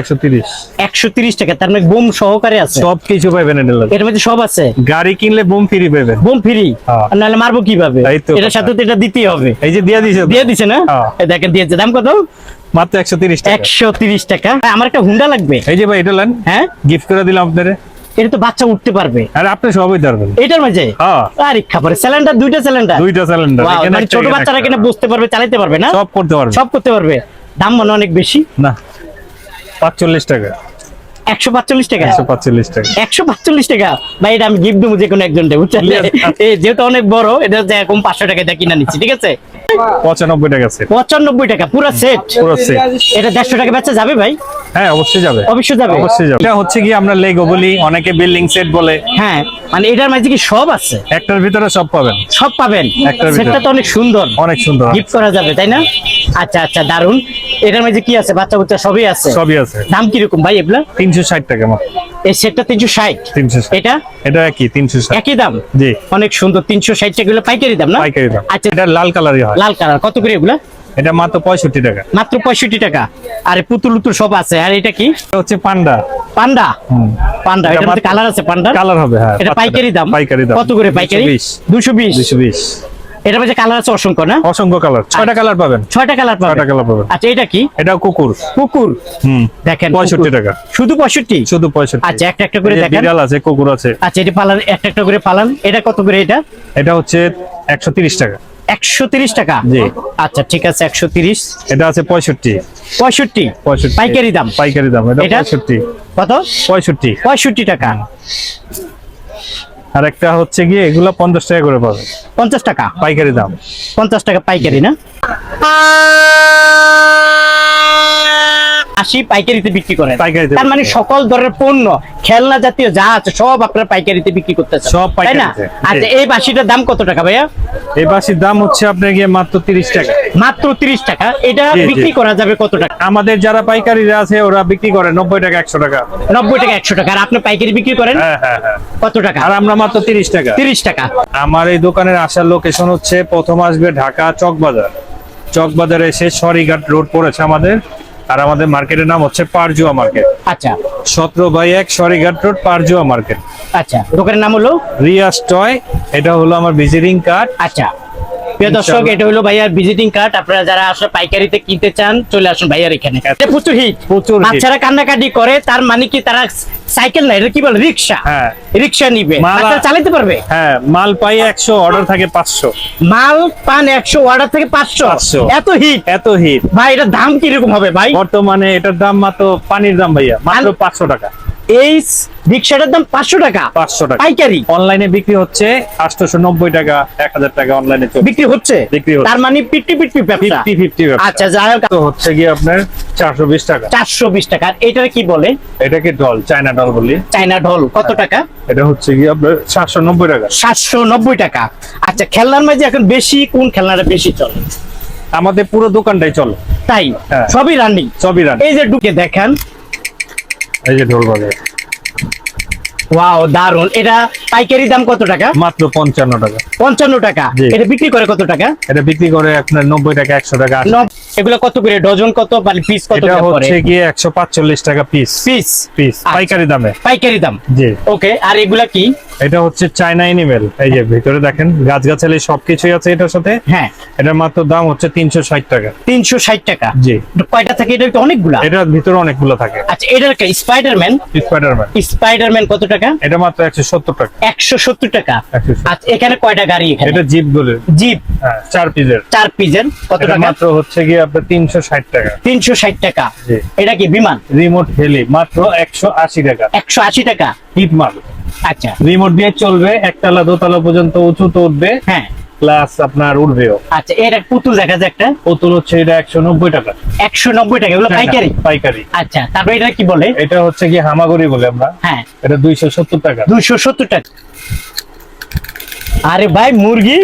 130 130 টাকা, তার মানে বোম সহকারে আছে, সবকিছু পাবেন এর মধ্যে সব আছে। গাড়ি কিনলে বোম ফ্রি পাবেন। বোম ফ্রি, হ্যাঁ। নাহলে মারবো কিভাবে? এই তো এটার সাথে তো এটা দিতেই হবে। এই যে দিয়ে দিছে না? হ্যাঁ। এই দেখেন দিয়েছে। দাম কত? মাত্র 130 টাকা। 130 টাকা। আমার একটা হুন্ডা লাগবে। এই যে ভাই এটা নেন, হ্যাঁ গিফট করে দিলাম আপনারে। এটা তো বাচ্চা উঠতে পারবে। আর আপনি সবই পারবেন এটার মাঝে? হ্যাঁ। আরে খাবারে সিলিন্ডার, দুইটা সিলিন্ডার। সিলিন্ডার, মানে ছোট বাচ্চারা কিনা বসতে পারবে, চালাতে পারবে না? সব করতে পারবে, সব করতে পারবে। দাম মনে অনেক বেশি না 45 টাকা। 145 টাকা। 145 টাকা। 145 টাকা ভাই, এটা আমি গিফট দেবো যে কোনো একজনকে, বুঝছেন? এই যেহেতু অনেক বড়, এটা যে এরকম 500 টাকা দিয়ে কিনা নিচ্ছি, ঠিক আছে? 95 টাকা সেট। 95 টাকা পুরো সেট। পুরো সেট। এটা 150 টাকা বেচা যাবে ভাই? হ্যাঁ অবশ্যই যাবে, অবশ্যই যাবে, অবশ্যই যাবে। এটা হচ্ছে কি আমরা লেগো বলি, অনেকে বিল্ডিং সেট বলে। হ্যাঁ, মানে এটার মাঝে কি সব আছে? একটার ভিতরে সব পাবেন, সব পাবেন। একটার ভিতরে। সেটটা তো অনেক সুন্দর, অনেক সুন্দর, গিফট করা যাবে, তাই না? আচ্ছা আচ্ছা, দারুন। এটার মাঝে কি আছে? বাচ্চা বাচ্চা সবই আছে, সবই আছে। দাম কি রকম ভাই এগুলা? 360 টাকা মাত্র। এই সেটটা 360। 360। এটা এটা কি 360? একই দাম? জি। অনেক সুন্দর। 360 টাকা, এগুলো পাইকারি দাম না? পাইকারি দাম। আচ্ছা, এটা লাল কালারই হয়। লাল কালার কত করে এগুলা? এটা মাত্র 65 টাকা। মাত্র 65 টাকা। আরে পুতুল উতুল সব আছে। আর এটা কি? এটা হচ্ছে পান্ডা। পান্ডা? পান্ডা, এটা এটার মধ্যে কালার আছে? পান্ডা কালার হবে, হ্যাঁ। এটা পাইকারি দাম? পাইকারি দাম কত করে পাইকারি? 220। 220। এটার মধ্যে কালার আছে অসংখ্য না? অসংখ্য কালার, 6টা কালার পাবেন। 6টা কালার পাবেন। 6টা কালার পাবেন। আচ্ছা, এটা কি? এটা কুকুর। কুকুর? দেখেন 65 টাকা। শুধু 65? শুধু 65। আচ্ছা, একটা একটা করে দেখেন। বিড়াল আছে, কুকুর আছে। আচ্ছা, এটা পালান, একটা একটা করে পালান। এটা কত করে এটা? এটা হচ্ছে 130 টাকা। 130 টাকা? জি। আচ্ছা ঠিক আছে, 130। এটা আছে 65। 65 পাইকারি দাম? পাইকারি দাম। এটা 65। কত? 65। 65 টাকা। আর একটা হচ্ছে গিয়ে এগুলা 50 টাকা করে পাবে। 50 টাকা পাইকারি দাম। 50 টাকা পাইকারি না? 80 পাইকারিতে বিক্রি করেন? পাইকারিতে। তার মানে সকল ধরনের পণ্য, খেলনা জাতীয় যা আছে সব আপনারা পাইকারিতে বিক্রি করতেছেন, সব তাই না? পাইকারিতে। আচ্ছা, এই বাঁশিটার দাম কত টাকা ভাইয়া? এই বাঁশির দাম হচ্ছে আপনার গিয়ে মাত্র 30 টাকা। মাত্র 30 টাকা। এটা জি, জি। বিক্রি করা যাবে কত টাকা? আমাদের যারা পাইকারিরা আছে ওরা বিক্রি করে 90 টাকা, 100 টাকা। 90 টাকা, 100 টাকা। আর আপনি পাইকারি বিক্রি করেন হ্যাঁ হ্যাঁ হ্যাঁ। কত টাকা? আর আমরা মাত্র 30 টাকা। 30 টাকা। আমার এই দোকানের আসার লোকেশন হচ্ছে, প্রথম আসবে ঢাকা চকবাজার। চকবাজারে এসে সরিঘাট রোড পড়েছে আমাদের। আর আমাদের মার্কেটের নাম হচ্ছে পারজুয়া মার্কেট। আচ্ছা 17/1 সরিঘাট রোড, পারজুয়া মার্কেট। আচ্ছা, দোকানের নাম হলো রিয়াস টয়। এটা হলো আমার ভিজিটিং কার্ড। আচ্ছা প্রিয় দর্শক, এটা হলো ভাইয়ার ভিজিটিং কার্ড। আপনারা যারা আসলে পাইকারিতে কিনতে চান চলে আসুন ভাইয়ার এখানে। এটা প্রচুর হিট, প্রচুর hit। বাচ্চারা কান্নাকাটি করে, তার মানে কি তারা সাইকেল না, এটা কি বলে, রিক্সা। হ্যাঁ। রিক্সা নিবে, মাল- বাচ্চারা চালাতে পারবে। হ্যাঁ, মাল পাই 100, অর্ডার থাকে 500। মাল পান 100, অর্ডার থেকে 500। 500 এত হিট এত হিট। ভাই, এটার দাম কি রকম হবে ভাই? বর্তমানে এটার দাম মাত্র পানির দাম ভাইয়া, মাত্র 500 টাকা। এই রিক্সাটার দাম 500 টাকা 500 টাকা পাইকারি। অনলাইনে বিক্রি হচ্ছে 890 টাকা, 1000 টাকা অনলাইনে বিক্রি হচ্ছে। বিক্রি হচ্ছে। তার মানে 50-50 ব্যবসা। 50-50। আচ্ছা, যাই হোক, তো হচ্ছে গিয়ে আপনার 420 টাকা। 420 টাকা। আর এটার কি বলে? এটাকে ডল, চায়না ডল বলি। চায়না ঢোল কত টাকা? এটা হচ্ছে গিয়ে আপনার 790 টাকা। 790 টাকা। আচ্ছা, খেলনার মাঝে এখন বেশি কোন খেলনাটা বেশি চলে? আমাদের পুরো দোকানটাই চলে। তাই? হ্যাঁ। সবই রানিং। সবই রান। এই যে ঢুকে দেখেন, এই যে ঢোল বাজে ওয়াও দারুন। এটা পাইকারি দাম কত টাকা? মাত্র 55 টাকা। 55 টাকা। জি। এটা বিক্রি করে কত টাকা? এটা বিক্রি করে আপনার 90 টাকা, 100 টাকা। এগুলো কত করে ডজন, কত মানে পিস কত এটা করে পড়ে? হচ্ছে গিয়ে 145 টাকা পিস। পিস পিস আচ্ছা। পাইকারি দামে। পাইকারি দাম। জি। ওকে, আর এগুলা কি? এটা হচ্ছে চায়না এনিমেল। এই যে ভিতরে দেখেন গাছগাছালি সবকিছুই আছে এটার সাথে। হ্যাঁ, এটার মাত্র দাম হচ্ছে 360 টাকা। 360 টাকা। জি। কয়টা থাকে? এটা তো অনেকগুলা। এটার ভিতরে অনেকগুলো থাকে। আচ্ছা, এটার কি স্পাইডারম্যান? স্পাইডারম্যান। স্পাইডারম্যান কত টাকা? এটা মাত্র 170 টাকা। 170 টাকা। 170। আচ্ছা, এখানে কয়টা গাড়ি? এখানে এটা জিপ বলে। জিপ। হ্যাঁ, 4 পিসের। 4 পিসের কত এটা টাকা? মাত্র হচ্ছে গিয়ে আপনার 360 টাকা। 360 টাকা। জি। এটা কি বিমান? রিমোট হেলি মাত্র 180 টাকা। 180 টাকা। হিট মাল। আচ্ছা রিমোট দিয়ে চলবে, একতলা দোতলা পর্যন্ত উঁচুতে উঠবে, হ্যাঁ। প্লাস আপনার উঠবেও। আচ্ছা, এর এক পুতুল দেখা যায় একটা, পুতুল হচ্ছে এটা 190 টাকা। 190 টাকা। এগুলো পাইকারি? পাইকারি। আচ্ছা, তারপর এটা কি বলে? এটা হচ্ছে কি হামাগুড়ি বলে আমরা। হ্যাঁ, এটা 270 টাকা। 270 টাকা। আরে ভাই, মুরগি।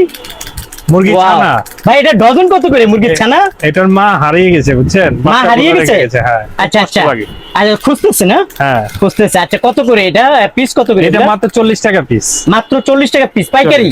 মুরগি Wow! ছানা। ভাই, এটা ডজন কত করে মুরগির ছানা? এটার মা হারিয়ে গেছে বুঝছেন। মা বাচ্চা হারিয়ে কোলে গেছে? রেখে গেছে, হ্যাঁ। আচ্ছা আচ্ছা। কষ্ট লাগে। আচ্ছা, খুঁজতেছে না? হ্যাঁ। খুঁজতেছে। আচ্ছা, কত করে এটা পিস? কত করে এটা এটা? মাত্র 40 টাকা পিস। মাত্র 40 টাকা পিস পাইকারি?